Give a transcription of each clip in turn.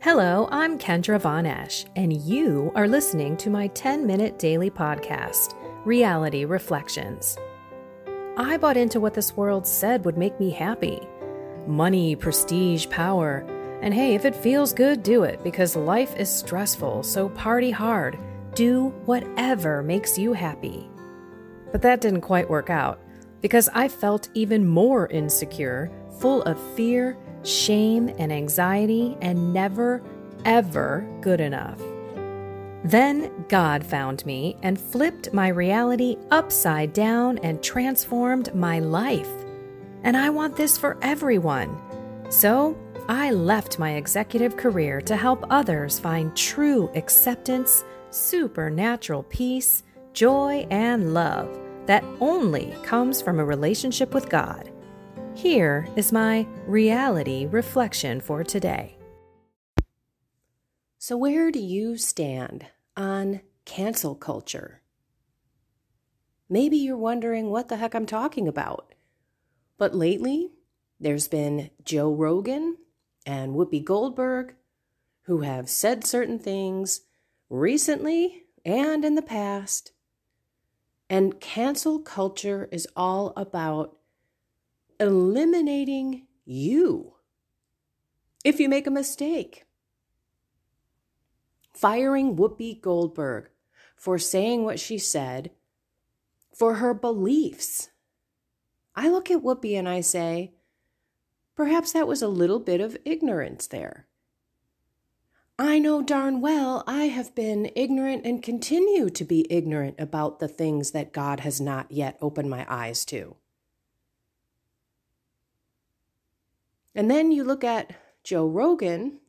Hello, I'm Kendra Von Esch, and you are listening to my 10-minute daily podcast, Reality Reflections. I bought into what this world said would make me happy. Money, prestige, power. And hey, if it feels good, do it, because life is stressful, so party hard. Do whatever makes you happy. But that didn't quite work out, because I felt even more insecure, full of fear, shame, and anxiety, and never, ever good enough. Then God found me and flipped my reality upside down and transformed my life. And I want this for everyone. So I left my executive career to help others find true acceptance, supernatural peace, joy, and love that only comes from a relationship with God. Here is my reality reflection for today. So where do you stand on cancel culture? Maybe you're wondering what the heck I'm talking about. But lately, there's been Joe Rogan and Whoopi Goldberg who have said certain things recently and in the past. And cancel culture is all about eliminating you if you make a mistake. Firing Whoopi Goldberg for saying what she said, for her beliefs. I look at Whoopi and I say, perhaps that was a little bit of ignorance there. I know darn well I have been ignorant and continue to be ignorant about the things that God has not yet opened my eyes to. And then you look at Joe Rogan,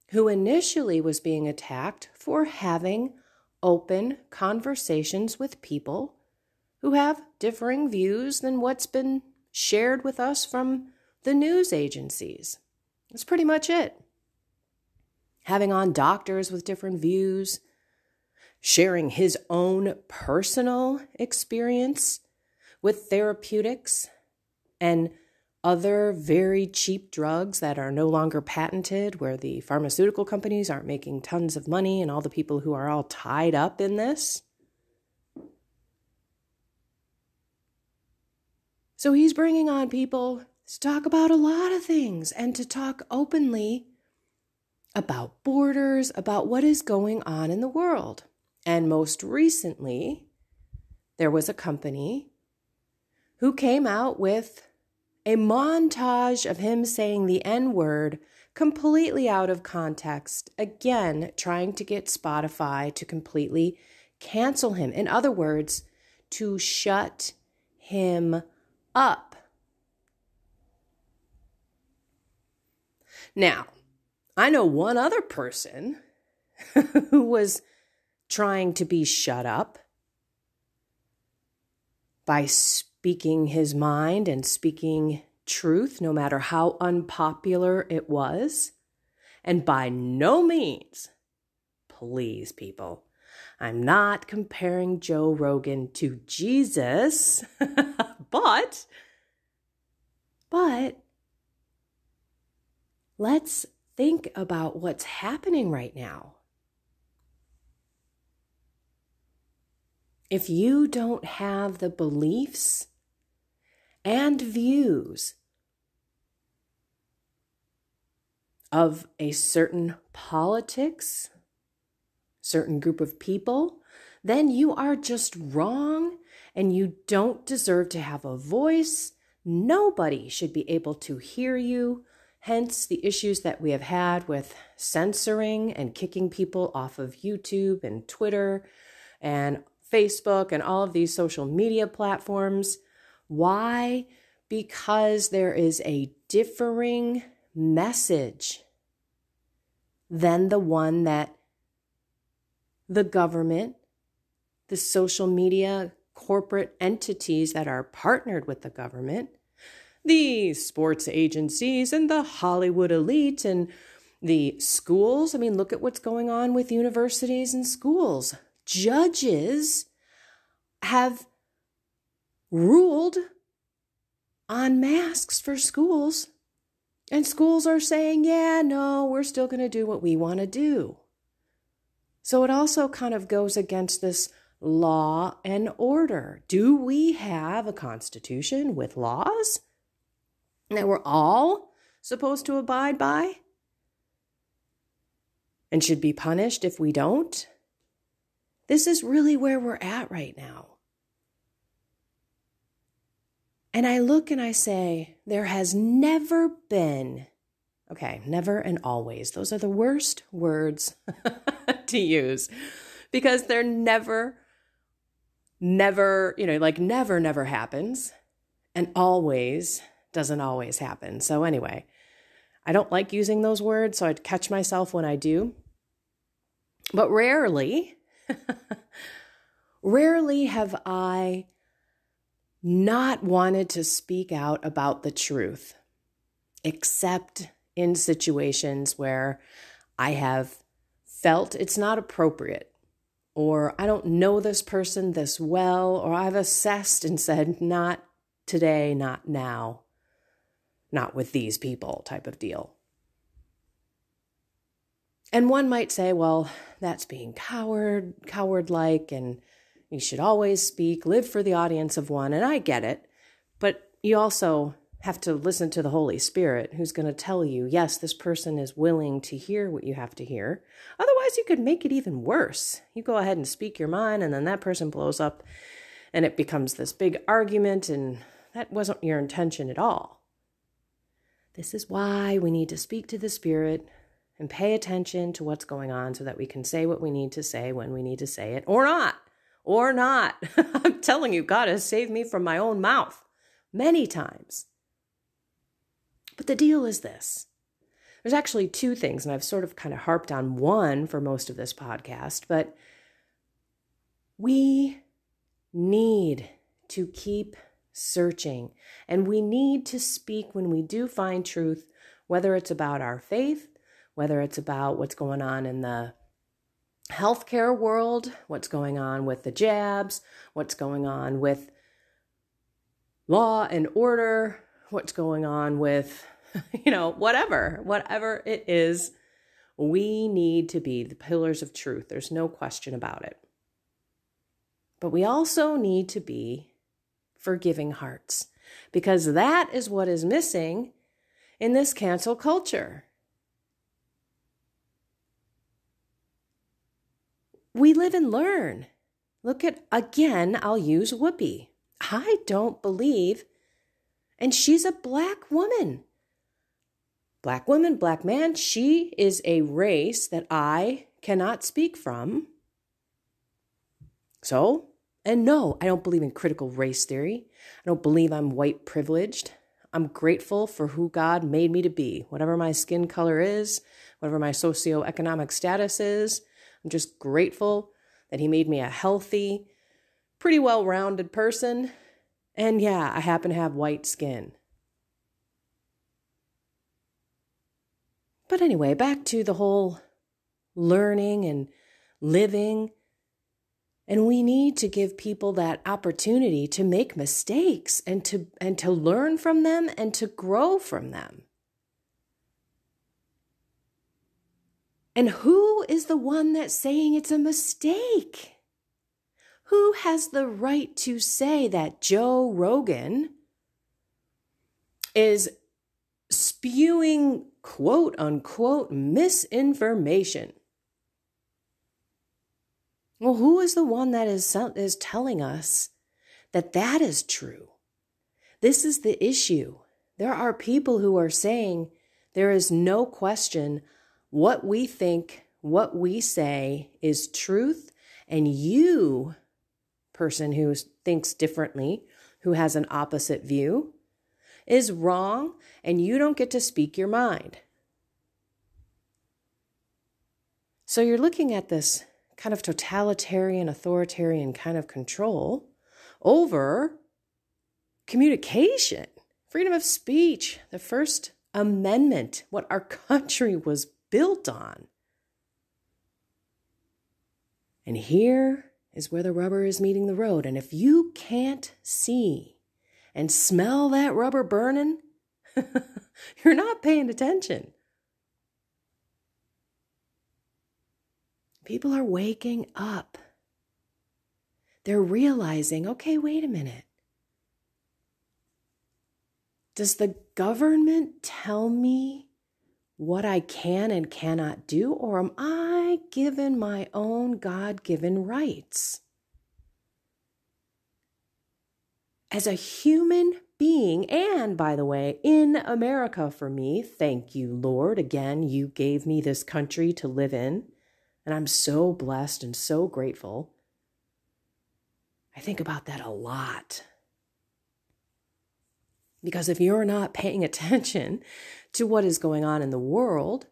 who initially was being attacked for having open conversations with people who have differing views than what's been shared with us from the news agencies. That's pretty much it. Having on doctors with different views, sharing his own personal experience with therapeutics and other very cheap drugs that are no longer patented, where the pharmaceutical companies aren't making tons of money and all the people who are all tied up in this. So he's bringing on people to talk about a lot of things and to talk openly about borders, about what is going on in the world. And most recently, there was a company who came out with a montage of him saying the N-word completely out of context, again, trying to get Spotify to completely cancel him. In other words, to shut him up. Now, I know one other person who was trying to be shut up by speaking his mind and speaking truth, no matter how unpopular it was. And by no means, please, people, I'm not comparing Joe Rogan to Jesus, but let's think about what's happening right now. If you don't have the beliefs and views of a certain politics, certain group of people, then you are just wrong and you don't deserve to have a voice. Nobody should be able to hear you. Hence the issues that we have had with censoring and kicking people off of YouTube and Twitter and Facebook and all of these social media platforms. Why? Because there is a differing message than the one that the government, the social media corporate entities that are partnered with the government, the sports agencies and the Hollywood elite and the schools. I mean, look at what's going on with universities and schools. Judges have ruled on masks for schools And schools are saying, yeah, no, we're still going to do what we want to do. So it also kind of goes against this law and order. Do we have a constitution with laws that we're all supposed to abide by and should be punished if we don't? This is really where we're at right now. And I look and I say, there has never been, okay, never and always. Those are the worst words to use because they're never, never happens. And always doesn't always happen. So anyway, I don't like using those words, so I'd catch myself when I do. But rarely have I not wanted to speak out about the truth, except in situations where I have felt it's not appropriate, or I don't know this person this well, or I've assessed and said, not today, not now, not with these people type of deal. And one might say, well, that's being coward-like, and you should always speak, live for the audience of one, and I get it. But you also have to listen to the Holy Spirit, who's going to tell you, yes, this person is willing to hear what you have to hear. Otherwise, you could make it even worse. You go ahead and speak your mind, and then that person blows up, and it becomes this big argument, and that wasn't your intention at all. This is why we need to speak to the Spirit and pay attention to what's going on so that we can say what we need to say when we need to say it, or not. Or not. I'm telling you, God has saved me from my own mouth many times. But the deal is this. There's actually two things, and I've sort of kind of harped on one for most of this podcast, but we need to keep searching, and we need to speak when we do find truth, whether it's about our faith, whether it's about what's going on in the healthcare world, what's going on with the jabs, what's going on with law and order, what's going on with, whatever it is, we need to be the pillars of truth. There's no question about it. But we also need to be forgiving hearts, because that is what is missing in this cancel culture. We live and learn. Look at, again, I'll use Whoopi. I don't believe, and she's a black woman. Black woman, black man, she is a race that I cannot speak from. So, and no, I don't believe in critical race theory. I don't believe I'm white privileged. I'm grateful for who God made me to be. Whatever my skin color is, whatever my socioeconomic status is, I'm just grateful that he made me a healthy, pretty well-rounded person. And yeah, I happen to have white skin. But anyway, back to the whole learning and living. And we need to give people that opportunity to make mistakes and to learn from them and to grow from them. And who is the one that's saying it's a mistake? Who has the right to say that Joe Rogan is spewing quote unquote misinformation? Well, who is the one that is telling us that that is true? This is the issue. There are people who are saying there is no question what we think, what we say is truth, and you, person who thinks differently, who has an opposite view, is wrong, and you don't get to speak your mind. So you're looking at this kind of totalitarian, authoritarian kind of control over communication, freedom of speech, the First Amendment, what our country was built on. And here is where the rubber is meeting the road. And if you can't see and smell that rubber burning, You're not paying attention. People are waking up. They're realizing, okay, wait a minute. Does the government tell me what I can and cannot do, or am I given my own God-given rights? As a human being, and by the way, in America for me, thank you, Lord. Again, you gave me this country to live in, and I'm so blessed and so grateful. I think about that a lot. Because if you're not paying attention to what is going on in the world,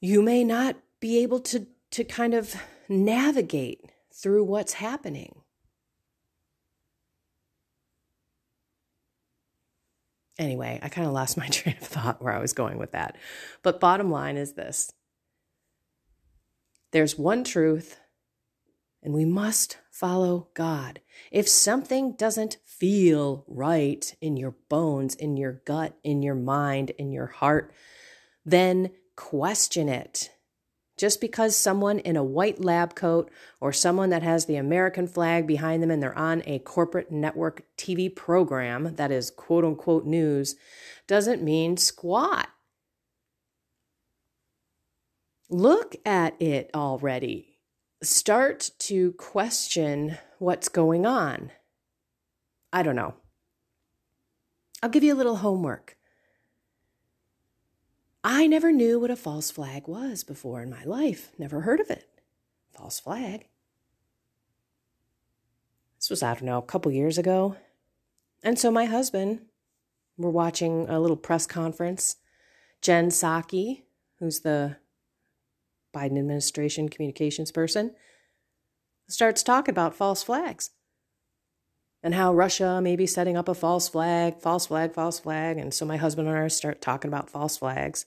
you may not be able to kind of navigate through what's happening. Anyway, I kind of lost my train of thought where I was going with that. But bottom line is this. There's one truth, and we must follow God. If something doesn't feel right in your bones, in your gut, in your mind, in your heart, then question it. Just because someone in a white lab coat or someone that has the American flag behind them and they're on a corporate network TV program that is quote unquote news doesn't mean squat. Look at it already. Start to question what's going on. I don't know. I'll give you a little homework. I never knew what a false flag was before in my life. Never heard of it. False flag. This was, I don't know, a couple years ago. And so my husband, we're watching a little press conference. Jen Psaki, who's the Biden administration communications person, starts talking about false flags and how Russia may be setting up a false flag, false flag, false flag. And so my husband and I start talking about false flags.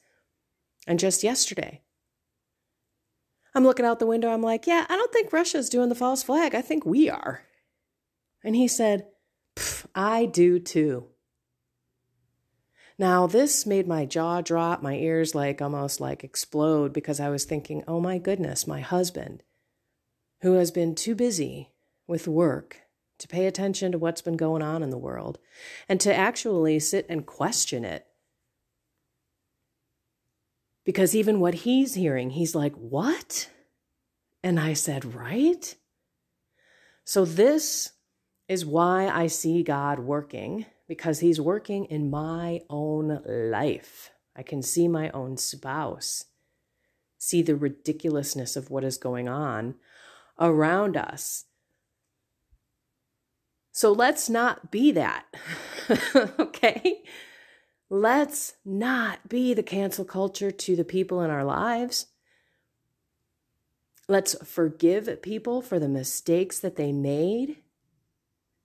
And just yesterday, I'm looking out the window. I'm like, yeah, I don't think Russia's doing the false flag. I think we are. And he said, I do too. Now, this made my jaw drop, my ears almost explode, because I was thinking, oh my goodness, my husband, who has been too busy with work to pay attention to what's been going on in the world and to actually sit and question it. Because even what he's hearing, he's like, what? And I said, right? So this is why I see God working, because he's working in my own life. I can see my own spouse, see the ridiculousness of what is going on around us. So let's not be that, okay? Let's not be the cancel culture to the people in our lives. Let's forgive people for the mistakes that they made,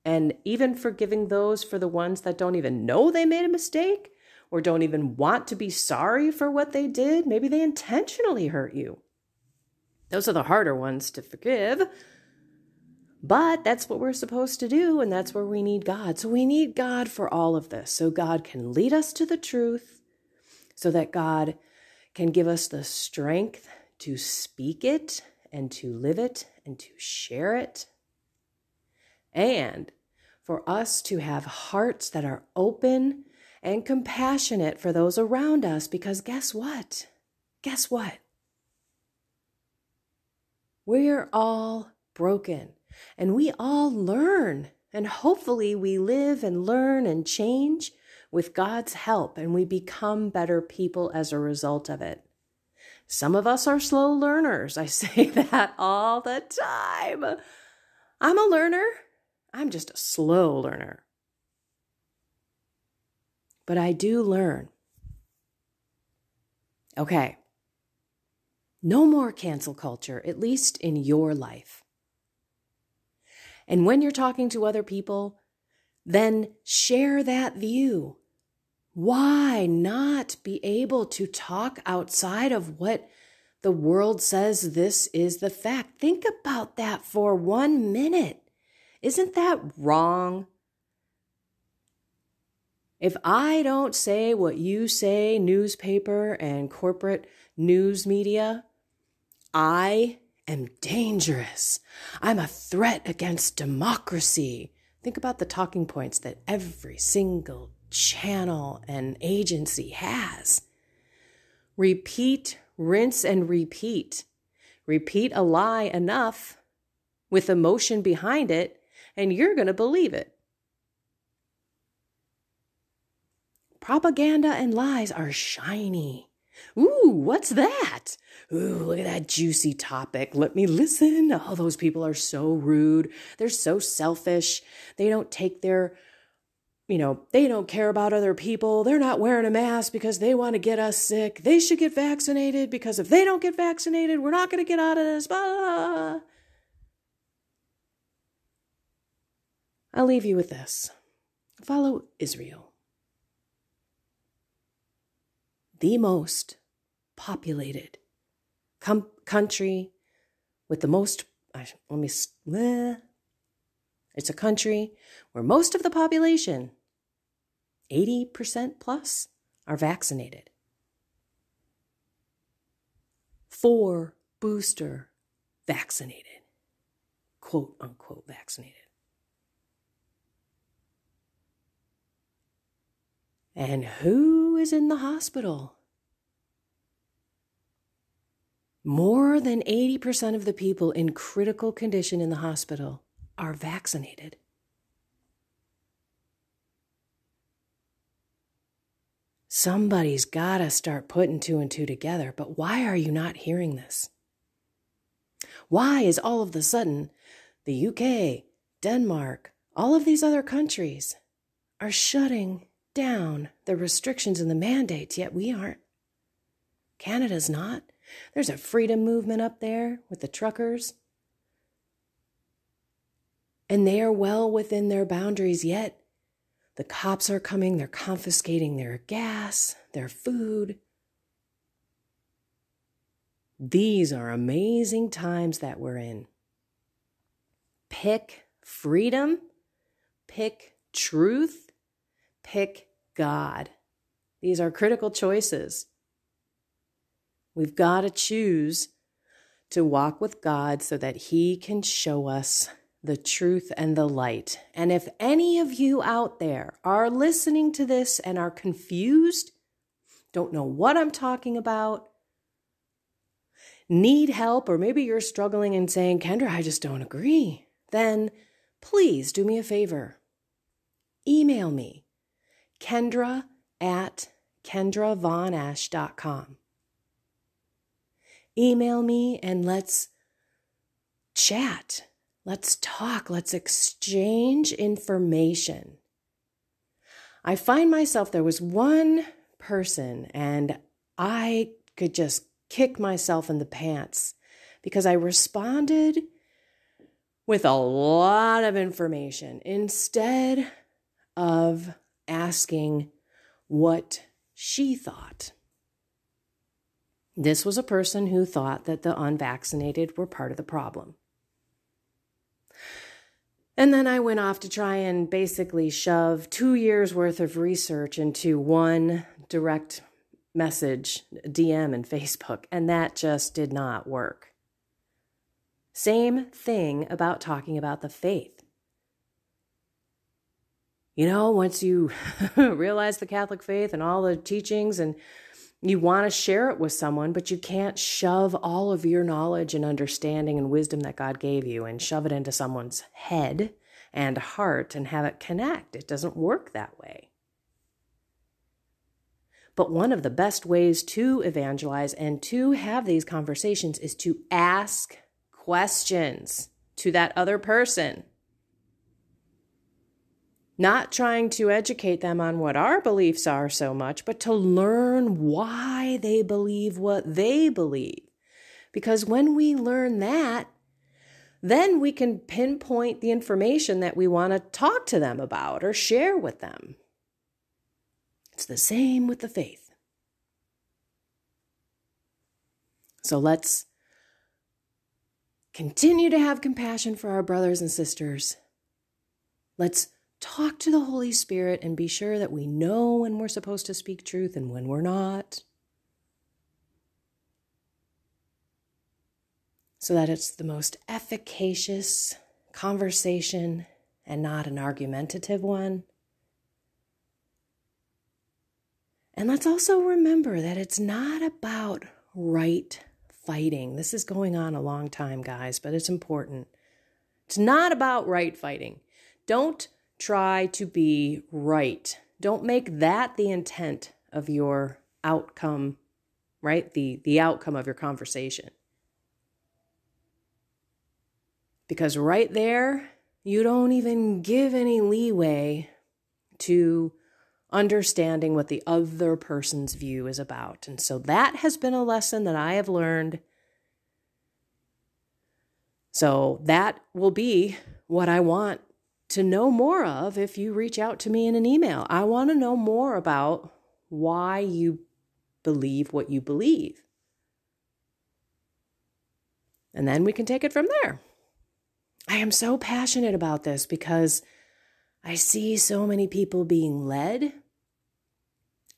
and even forgiving those for the ones that don't even know they made a mistake or don't even want to be sorry for what they did. Maybe they intentionally hurt you. Those are the harder ones to forgive. But that's what we're supposed to do, and that's where we need God. So we need God for all of this, so God can lead us to the truth, so that God can give us the strength to speak it and to live it and to share it, and for us to have hearts that are open and compassionate for those around us, because guess what? Guess what? We're all broken. And we all learn, and hopefully we live and learn and change with God's help, and we become better people as a result of it. Some of us are slow learners. I say that all the time. I'm a learner. I'm just a slow learner. But I do learn. Okay. No more cancel culture, at least in your life. And when you're talking to other people, then share that view. Why not be able to talk outside of what the world says this is the fact? Think about that for 1 minute. Isn't that wrong? If I don't say what you say, newspaper and corporate news media, I am dangerous. I'm a threat against democracy. Think about the talking points that every single channel and agency has. Repeat, rinse, and repeat. Repeat a lie enough with emotion behind it, and you're going to believe it. Propaganda and lies are shiny. Ooh, what's that? Ooh, look at that juicy topic. Let me listen. Oh, those people are so rude. They're so selfish. They don't take their, they don't care about other people. They're not wearing a mask because they want to get us sick. They should get vaccinated because if they don't get vaccinated, we're not going to get out of this. Blah. I'll leave you with this. Follow Israel. The most populated country with the most, it's a country where most of the population, 80% plus, are vaccinated. 4 booster vaccinated, quote unquote vaccinated. And who is in the hospital? More than 80% of the people in critical condition in the hospital are vaccinated. Somebody's got to start putting 2 and 2 together, but why are you not hearing this? Why is all of a sudden the UK, Denmark, all of these other countries are shutting down the restrictions and the mandates, yet we aren't? Canada's not. There's a freedom movement up there with the truckers. And they are well within their boundaries, yet the cops are coming, they're confiscating their gas, their food. These are amazing times that we're in. Pick freedom, pick truth, pick God. These are critical choices. We've got to choose to walk with God so that He can show us the truth and the light. And if any of you out there are listening to this and are confused, don't know what I'm talking about, need help, or maybe you're struggling and saying, Kendra, I just don't agree, then please do me a favor. Email me, Kendra@KendraVonAsh.com. Email me and let's chat. Let's talk. Let's exchange information. I find myself, there was one person and I could just kick myself in the pants because I responded with a lot of information instead of asking what she thought. This was a person who thought that the unvaccinated were part of the problem. And then I went off to try and basically shove 2 years worth of research into one direct message, DM in Facebook, and that just did not work. Same thing about talking about the faith. Once you realize the Catholic faith and all the teachings and you want to share it with someone, but you can't shove all of your knowledge and understanding and wisdom that God gave you and shove it into someone's head and heart and have it connect. It doesn't work that way. But one of the best ways to evangelize and to have these conversations is to ask questions to that other person. Not trying to educate them on what our beliefs are so much, but to learn why they believe what they believe. Because when we learn that, then we can pinpoint the information that we want to talk to them about or share with them. It's the same with the faith. So let's continue to have compassion for our brothers and sisters. Let's talk to the Holy Spirit and be sure that we know when we're supposed to speak truth and when we're not, so that it's the most efficacious conversation and not an argumentative one. And let's also remember that it's not about right fighting. This is going on a long time, guys, but it's important. It's not about right fighting. Don't try to be right. Don't make that the intent of your outcome, right? The outcome of your conversation. Because right there, you don't even give any leeway to understanding what the other person's view is about. And so that has been a lesson that I have learned. So that will be what I want to know more of if you reach out to me in an email. I want to know more about why you believe what you believe. And then we can take it from there. I am so passionate about this because I see so many people being led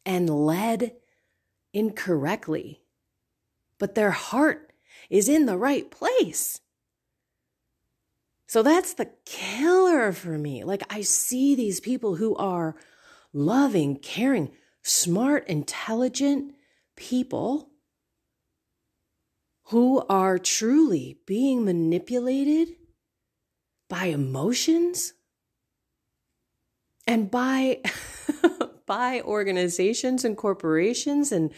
and led incorrectly, but their heart is in the right place. So that's the killer for me. Like, I see these people who are loving, caring, smart, intelligent people who are truly being manipulated by emotions and by organizations and corporations and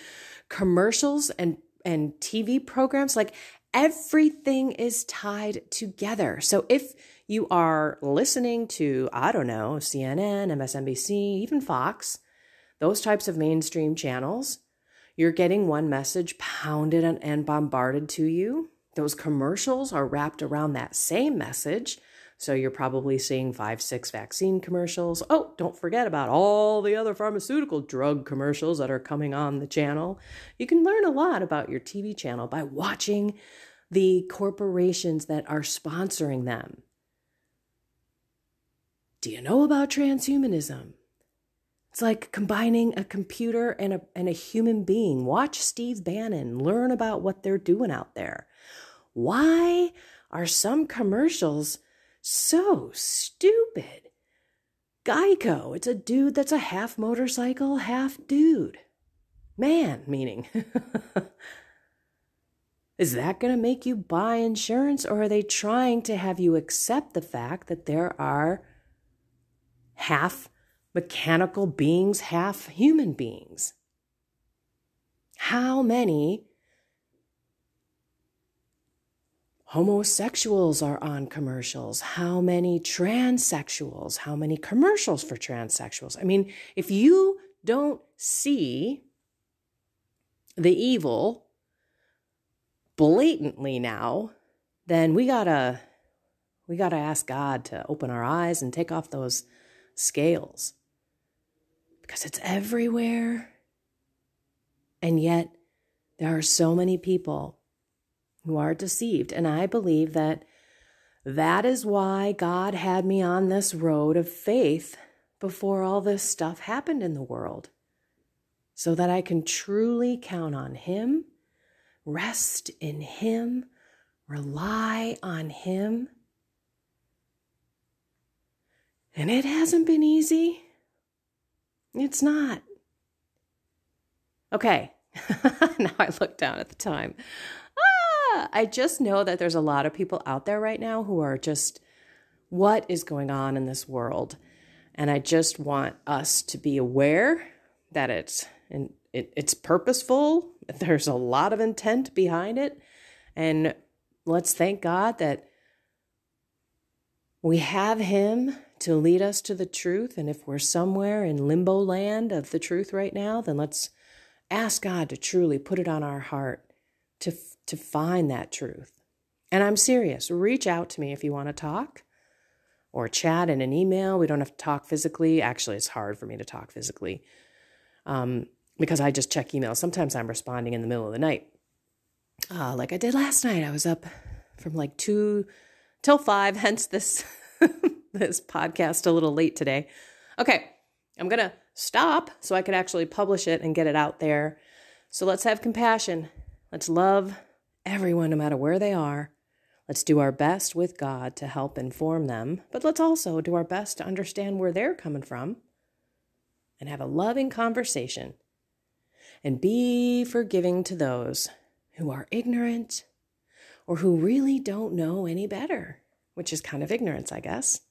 commercials and TV programs. Like, everything is tied together. So if you are listening to, I don't know, CNN, MSNBC, even Fox, those types of mainstream channels, you're getting one message pounded and bombarded to you. Those commercials are wrapped around that same message. So you're probably seeing 5-6 vaccine commercials. Oh, don't forget about all the other pharmaceutical drug commercials that are coming on the channel. You can learn a lot about your TV channel by watching the corporations that are sponsoring them. Do you know about transhumanism? It's like combining a computer and a human being. Watch Steve Bannon. Learn about what they're doing out there. Why are some commercials so stupid? Geico, it's a dude that's a half motorcycle, half dude. Man, meaning. Is that going to make you buy insurance, or are they trying to have you accept the fact that there are half mechanical beings, half human beings? How many homosexuals are on commercials? How many transsexuals? How many commercials for transsexuals? I mean, if you don't see the evil blatantly now, then we gotta ask God to open our eyes and take off those scales, because it's everywhere. And yet there are so many people who are deceived. And I believe that is why God had me on this road of faith before all this stuff happened in the world, so that I can truly count on Him, rest in Him, rely on Him. And it hasn't been easy. It's not. Okay, now I look down at the time. I just know that there's a lot of people out there right now who are just, what is going on in this world? And I just want us to be aware that it's purposeful. There's a lot of intent behind it. And let's thank God that we have Him to lead us to the truth. And if we're somewhere in limbo land of the truth right now, then let's ask God to truly put it on our heart to find that truth. And I'm serious. Reach out to me if you want to talk, or chat in an email. We don't have to talk physically. Actually, it's hard for me to talk physically because I just check emails. Sometimes I'm responding in the middle of the night. Like I did last night. I was up from like 2 till 5, hence this this podcast a little late today. Okay, I'm going to stop so I could actually publish it and get it out there. So let's have compassion. Let's love everyone no matter where they are. Let's do our best with God to help inform them, but let's also do our best to understand where they're coming from and have a loving conversation and be forgiving to those who are ignorant or who really don't know any better, which is kind of ignorance, I guess.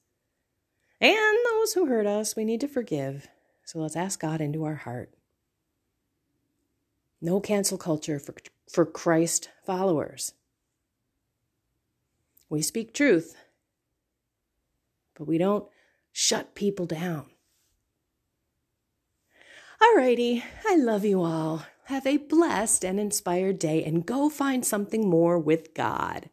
And those who hurt us, we need to forgive. So let's ask God into our heart. No cancel culture for Christ followers. We speak truth, but we don't shut people down. Alrighty, I love you all. Have a blessed and inspired day and go find something more with God.